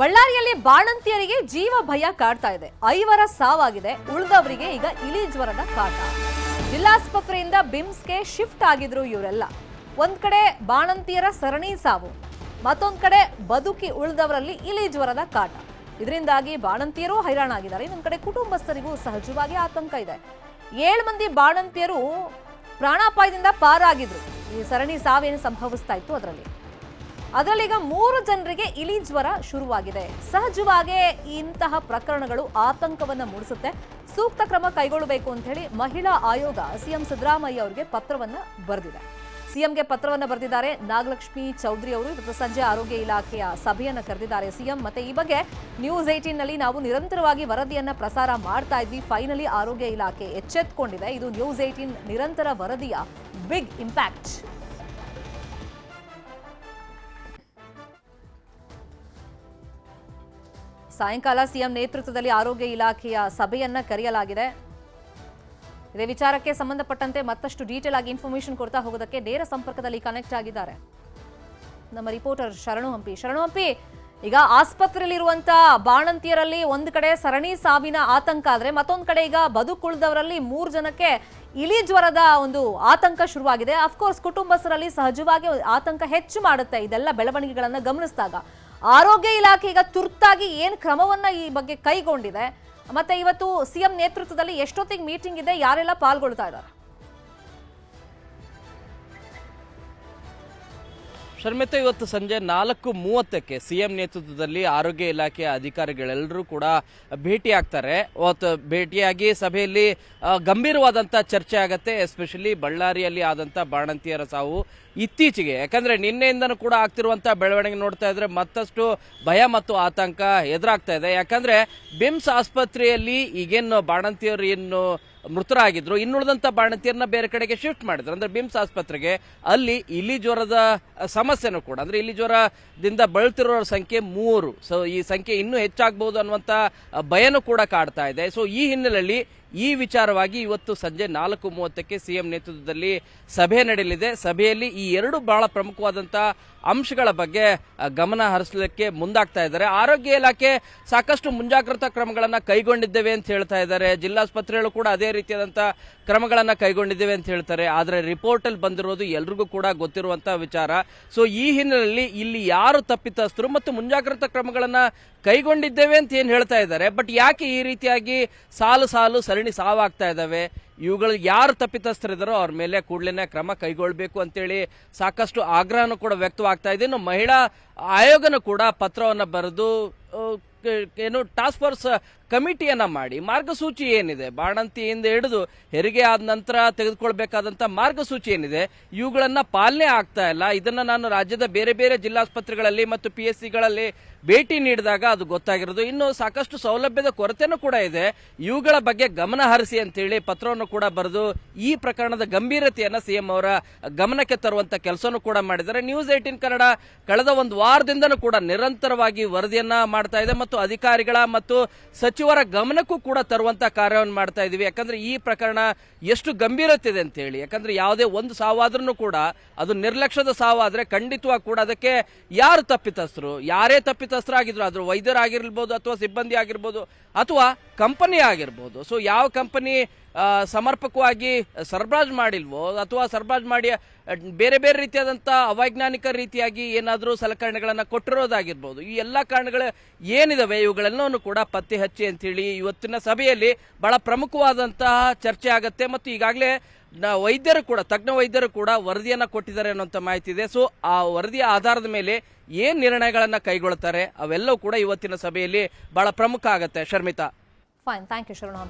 ಬಳ್ಳಾರಿಯಲ್ಲಿ ಬಾಣಂತಿಯರಿಗೆ ಜೀವ ಭಯ ಕಾಡ್ತಾ ಇದೆ. 5 ಸಾವಾಗಿದೆ. ಉಳಿದವರಿಗೆ ಈಗ ಇಲಿ ಜ್ವರದ ಕಾಟ. ಜಿಲ್ಲಾಸ್ಪತ್ರೆಯಿಂದ ಬಿಮ್ಸ್ಗೆ ಶಿಫ್ಟ್ ಆಗಿದ್ರು ಇವರೆಲ್ಲ. ಒಂದ್ ಕಡೆ ಬಾಣಂತಿಯರ ಸರಣಿ ಸಾವು, ಮತ್ತೊಂದ್ ಕಡೆ ಬದುಕಿ ಉಳಿದವರಲ್ಲಿ ಇಲಿ ಜ್ವರದ ಕಾಟ. ಇದರಿಂದಾಗಿ ಬಾಣಂತಿಯರು ಹೈರಾಣಾಗಿದ್ದಾರೆ. ಇನ್ನೊಂದ್ ಕಡೆ ಕುಟುಂಬಸ್ಥರಿಗೂ ಸಹಜವಾಗಿ ಆತಂಕ ಇದೆ. 7 ಮಂದಿ ಬಾಣಂತಿಯರು ಪ್ರಾಣಾಪಾಯದಿಂದ ಪಾರಾಗಿದ್ರು. ಈ ಸರಣಿ ಸಾವೇನು ಸಂಭವಿಸ್ತಾ ಇತ್ತು ಅದರಲ್ಲೀಗ 3 ಜನರಿಗೆ ಇಲಿ ಜ್ವರ ಶುರುವಾಗಿದೆ. ಸಹಜವಾಗಿ ಇಂತಹ ಪ್ರಕರಣಗಳು ಆತಂಕವನ್ನ ಮೂಡಿಸುತ್ತೆ. ಸೂಕ್ತ ಕ್ರಮ ಕೈಗೊಳ್ಳಬೇಕು ಅಂತ ಹೇಳಿ ಮಹಿಳಾ ಆಯೋಗ ಸಿಎಂ ಸಿದ್ದರಾಮಯ್ಯ ಅವರಿಗೆ ಪತ್ರವನ್ನ ಬರೆದಿದೆ. ಸಿಎಂಗೆ ಪತ್ರವನ್ನ ಬರೆದಿದ್ದಾರೆ ನಾಗಲಕ್ಷ್ಮಿ ಚೌಧರಿ ಅವರು. ಇವತ್ತು ಸಂಜೆ ಆರೋಗ್ಯ ಇಲಾಖೆಯ ಸಭೆಯನ್ನ ಕರೆದಿದ್ದಾರೆ ಸಿಎಂ. ಮತ್ತೆ ಈ ಬಗ್ಗೆ ನ್ಯೂಸ್ 18 ನಲ್ಲಿ ನಾವು ನಿರಂತರವಾಗಿ ವರದಿಯನ್ನ ಪ್ರಸಾರ ಮಾಡ್ತಾ ಇದ್ವಿ. ಫೈನಲಿ ಆರೋಗ್ಯ ಇಲಾಖೆ ಎಚ್ಚೆತ್ತುಕೊಂಡಿದೆ. ಇದು ನ್ಯೂಸ್ 18 ನಿರಂತರ ವರದಿಯ ಬಿಗ್ ಇಂಪ್ಯಾಕ್ಟ್. ಸಾಯಂಕಾಲ ಸಿಎಂ ನೇತೃತ್ವದಲ್ಲಿ ಆರೋಗ್ಯ ಇಲಾಖೆಯ ಸಭೆಯನ್ನ ಕರೆಯಲಾಗಿದೆ. ಇದೇ ವಿಚಾರಕ್ಕೆ ಸಂಬಂಧಪಟ್ಟಂತೆ ಮತ್ತಷ್ಟು ಡೀಟೇಲ್ ಆಗಿ ಇನ್ಫಾರ್ಮೇಶನ್ ಕೊಡ್ತಾ ಹೋಗೋದಕ್ಕೆ ನೇರ ಸಂಪರ್ಕದಲ್ಲಿ ಕನೆಕ್ಟ್ ಆಗಿದ್ದಾರೆ ನಮ್ಮ ರಿಪೋರ್ಟರ್ ಶರಣು ಹಂಪಿ. ಈಗ ಆಸ್ಪತ್ರೆಯಲ್ಲಿರುವಂತಹ ಬಾಣಂತಿಯರಲ್ಲಿ ಒಂದು ಕಡೆ ಸರಣಿ ಸಾವಿನ ಆತಂಕ ಆದ್ರೆ ಮತ್ತೊಂದು ಕಡೆ ಈಗ ಬದುಕುಳಿದವರಲ್ಲಿ 3 ಜನಕ್ಕೆ ಇಲಿ ಜ್ವರದ ಒಂದು ಆತಂಕ ಶುರುವಾಗಿದೆ. ಅಫ್ಕೋರ್ಸ್ ಕುಟುಂಬಸ್ಥರಲ್ಲಿ ಸಹಜವಾಗಿ ಆತಂಕ ಹೆಚ್ಚು ಮಾಡುತ್ತೆ ಇದೆಲ್ಲ ಬೆಳವಣಿಗೆಗಳನ್ನ ಗಮನಿಸಿದಾಗ. ಆರೋಗ್ಯ ಇಲಾಖೆ ಈಗ ತುರ್ತಾಗಿ ಏನು ಕ್ರಮವನ್ನ ಈ ಬಗ್ಗೆ ಕೈಗೊಂಡಿದೆ, ಮತ್ತೆ ಇವತ್ತು ಸಿಎಂ ನೇತೃತ್ವದಲ್ಲಿ ಎಷ್ಟೊತ್ತಿಗೆ ಮೀಟಿಂಗ್ ಇದೆ, ಯಾರೆಲ್ಲ ಪಾಲ್ಗೊಳ್ತಾ ಇದ್ದಾರೆ? ಶರ್ಮಿತಾ, ಇವತ್ತು ಸಂಜೆ 4:30ಕ್ಕೆ ಸಿಎಂ ನೇತೃತ್ವದಲ್ಲಿ ಆರೋಗ್ಯ ಇಲಾಖೆಯ ಅಧಿಕಾರಿಗಳೆಲ್ಲರೂ ಕೂಡ ಭೇಟಿ ಆಗ್ತಾರೆ. ಅವತ್ತು ಭೇಟಿಯಾಗಿ ಸಭೆಯಲ್ಲಿ ಗಂಭೀರವಾದಂಥ ಚರ್ಚೆ ಆಗತ್ತೆ. ಎಸ್ಪೆಷಲಿ ಬಳ್ಳಾರಿಯಲ್ಲಿ ಆದಂಥ ಬಾಣಂತಿಯರ ಸಾವು ಇತ್ತೀಚೆಗೆ, ಯಾಕಂದ್ರೆ ನಿನ್ನೆಯಿಂದನೂ ಕೂಡ ಆಗ್ತಿರುವಂಥ ಬೆಳವಣಿಗೆ ನೋಡ್ತಾ ಇದ್ರೆ ಮತ್ತಷ್ಟು ಭಯ ಮತ್ತು ಆತಂಕ ಎದುರಾಗ್ತಾ ಇದೆ. ಯಾಕಂದ್ರೆ ಬಿಮ್ಸ್ ಆಸ್ಪತ್ರೆಯಲ್ಲಿ ಈಗೇನು ಬಾಣಂತಿಯರು ಏನು ಮೃತರಾಗಿದ್ರು, ಇನ್ನುಳಿದಂಥ ಬಾಣಂತಿಯರನ್ನ ಬೇರೆ ಕಡೆಗೆ ಶಿಫ್ಟ್ ಮಾಡಿದ್ರು, ಅಂದ್ರೆ ಬಿಮ್ಸ್ ಆಸ್ಪತ್ರೆಗೆ. ಅಲ್ಲಿ ಇಲಿ ಜ್ವರದ ಸಮಸ್ಯೆನೂ ಕೂಡ, ಅಂದ್ರೆ ಇಲಿ ಜ್ವರದಿಂದ ಬಳಲ್ತಿರೋರ ಸಂಖ್ಯೆ 3. ಸೊ ಈ ಸಂಖ್ಯೆ ಇನ್ನೂ ಹೆಚ್ಚಾಗಬಹುದು ಅನ್ನುವಂಥ ಭಯನೂ ಕೂಡ ಕಾಡ್ತಾ ಇದೆ. ಸೊ ಈ ಹಿನ್ನೆಲೆಯಲ್ಲಿ ಈ ವಿಚಾರವಾಗಿ ಇವತ್ತು ಸಂಜೆ 4:30ಕ್ಕೆ ಸಿಎಂ ನೇತೃತ್ವದಲ್ಲಿ ಸಭೆ ನಡೆಯಲಿದೆ. ಸಭೆಯಲ್ಲಿ ಈ 2 ಬಹಳ ಪ್ರಮುಖವಾದಂತಹ ಅಂಶಗಳ ಬಗ್ಗೆ ಗಮನ ಹರಿಸಲಿಕ್ಕೆ ಮುಂದಾಗ್ತಾ ಇದ್ದಾರೆ. ಆರೋಗ್ಯ ಇಲಾಖೆ ಸಾಕಷ್ಟು ಮುಂಜಾಗ್ರತಾ ಕ್ರಮಗಳನ್ನ ಕೈಗೊಂಡಿದ್ದೇವೆ ಅಂತ ಹೇಳ್ತಾ ಇದ್ದಾರೆ. ಜಿಲ್ಲಾಸ್ಪತ್ರೆಗಳು ಕೂಡ ಅದೇ ರೀತಿಯಾದಂತಹ ಕ್ರಮಗಳನ್ನ ಕೈಗೊಂಡಿದ್ದೇವೆ ಅಂತ ಹೇಳ್ತಾರೆ. ಆದ್ರೆ ರಿಪೋರ್ಟ್ ಅಲ್ಲಿ ಬಂದಿರೋದು ಎಲ್ರಿಗೂ ಕೂಡ ಗೊತ್ತಿರುವಂತಹ ವಿಚಾರ. ಸೊ ಈ ಹಿನ್ನೆಲೆಯಲ್ಲಿ ಇಲ್ಲಿ ಯಾರು ತಪ್ಪಿತಸ್ಥರು ಮತ್ತು ಮುಂಜಾಗ್ರತಾ ಕ್ರಮಗಳನ್ನ ಕೈಗೊಂಡಿದ್ದೇವೆ ಅಂತ ಏನ್ ಹೇಳ್ತಾ ಇದ್ದಾರೆ, ಬಟ್ ಯಾಕೆ ಈ ರೀತಿಯಾಗಿ ಸಾಲು ಸರಣಿ ಸಾವಾಗ್ತಾ ಇದಾವೆ, ಇವುಗಳು ಯಾರು ತಪ್ಪಿತಸ್ಥರಿದ್ದಾರೋ ಅವ್ರ ಮೇಲೆ ಕೂಡಲೇ ಕ್ರಮ ಕೈಗೊಳ್ಳಬೇಕು ಅಂತೇಳಿ ಸಾಕಷ್ಟು ಆಗ್ರಹನೂ ಕೂಡ ವ್ಯಕ್ತವಾಗ್ತಾ ಇದೆ. ಇನ್ನು ಮಹಿಳಾ ಆಯೋಗನೂ ಕೂಡ ಪತ್ರವನ್ನು ಬರೆದು ಏನು ಟಾಸ್ಕ್ ಫೋರ್ಸ್ ಕಮಿಟಿಯನ್ನ ಮಾಡಿ ಮಾರ್ಗಸೂಚಿ ಏನಿದೆ, ಬಾಣಂತಿಯಿಂದ ಹಿಡಿದು ಹೆರಿಗೆ ಆದ ನಂತರ ತೆಗೆದುಕೊಳ್ಬೇಕಾದಂತ ಮಾರ್ಗಸೂಚಿ ಏನಿದೆ, ಇವುಗಳನ್ನ ಪಾಲನೆ ಆಗ್ತಾ ಇಲ್ಲ. ಇದನ್ನ ನಾನು ರಾಜ್ಯದ ಬೇರೆ ಬೇರೆ ಜಿಲ್ಲಾಸ್ಪತ್ರೆಗಳಲ್ಲಿ ಮತ್ತು PSCಗಳಲ್ಲಿ ಭೇಟಿ ನೀಡಿದಾಗ ಅದು ಗೊತ್ತಾಗಿರೋದು. ಇನ್ನು ಸಾಕಷ್ಟು ಸೌಲಭ್ಯದ ಕೊರತೆನೂ ಕೂಡ ಇದೆ. ಇವುಗಳ ಬಗ್ಗೆ ಗಮನ ಹರಿಸಿ ಅಂತೇಳಿ ಪತ್ರವನ್ನು ಕೂಡ ಬರೆದು ಈ ಪ್ರಕರಣದ ಗಂಭೀರತೆಯನ್ನ ಸಿಎಂ ಅವರ ಗಮನಕ್ಕೆ ತರುವಂತ ಕೆಲಸನೂ ಕೂಡ ಮಾಡಿದ್ದಾರೆ. ನ್ಯೂಸ್ 18 ಕನ್ನಡ ಕಳೆದ 1 ವಾರದಿಂದನೂ ಕೂಡ ನಿರಂತರವಾಗಿ ವರದಿಯನ್ನ ಮಾಡ್ತಾ ಇದೆ ಮತ್ತು ಅಧಿಕಾರಿಗಳ ಮತ್ತು ಸಚಿವರ ಗಮನಕ್ಕೂ ಕೂಡ ತರುವಂತ ಕಾರ್ಯವನ್ನು ಮಾಡ್ತಾ ಇದೀವಿ. ಯಾಕಂದ್ರೆ ಈ ಪ್ರಕರಣ ಎಷ್ಟು ಗಂಭೀರತೆ ಇದೆ ಅಂತ ಹೇಳಿ. ಯಾಕಂದ್ರೆ ಯಾವುದೇ ಒಂದು ಸಾವಾದ್ರೂ ಕೂಡ ಅದು ನಿರ್ಲಕ್ಷ್ಯದ ಸಾವಾದ್ರೆ ಖಂಡಿತವಾಗಿ ಕೂಡ ಅದಕ್ಕೆ ಯಾರು ತಪ್ಪಿತಸ್ಥರು, ಯಾರೇ ತಪ್ಪಿತಸ್ಥರಾಗಿದ್ರು, ಆದ್ರೂ ವೈದ್ಯರಾಗಿರ್ಬೋದು ಅಥವಾ ಸಿಬ್ಬಂದಿ ಆಗಿರ್ಬೋದು ಅಥವಾ ಕಂಪನಿ ಆಗಿರ್ಬೋದು. ಸೊ ಯಾವ ಕಂಪನಿ ಸಮರ್ಪಕವಾಗಿ ಸರಬರಾಜು ಮಾಡಿಲ್ವೋ ಅಥವಾ ಸರಬರಾಜು ಮಾಡಿ ಬೇರೆ ಬೇರೆ ರೀತಿಯಾದಂತಹ ಅವೈಜ್ಞಾನಿಕ ರೀತಿಯಾಗಿ ಏನಾದರೂ ಸಲಕರಣೆಗಳನ್ನ ಕೊಟ್ಟಿರೋದಾಗಿರ್ಬೋದು, ಈ ಎಲ್ಲಾ ಕಾರಣಗಳು ಏನಿದಾವೆ ಇವುಗಳೆಲ್ಲವನ್ನು ಕೂಡ ಪತ್ತೆ ಹಚ್ಚಿ ಅಂತೇಳಿ ಇವತ್ತಿನ ಸಭೆಯಲ್ಲಿ ಬಹಳ ಪ್ರಮುಖವಾದಂತಹ ಚರ್ಚೆ ಆಗತ್ತೆ. ಮತ್ತು ಈಗಾಗಲೇ ವೈದ್ಯರು ಕೂಡ, ತಜ್ಞ ವೈದ್ಯರು ಕೂಡ ವರದಿಯನ್ನ ಕೊಟ್ಟಿದ್ದಾರೆ ಅನ್ನುವಂಥ ಮಾಹಿತಿ ಇದೆ. ಸೊ ಆ ವರದಿಯ ಆಧಾರದ ಮೇಲೆ ಏನ್ ನಿರ್ಣಯಗಳನ್ನ ಕೈಗೊಳ್ತಾರೆ ಅವೆಲ್ಲವೂ ಕೂಡ ಇವತ್ತಿನ ಸಭೆಯಲ್ಲಿ ಬಹಳ ಪ್ರಮುಖ ಆಗತ್ತೆ. ಶರ್ಮಿತಾ, ಫೈನ್, ಥ್ಯಾಂಕ್ ಯು ಶರಣು.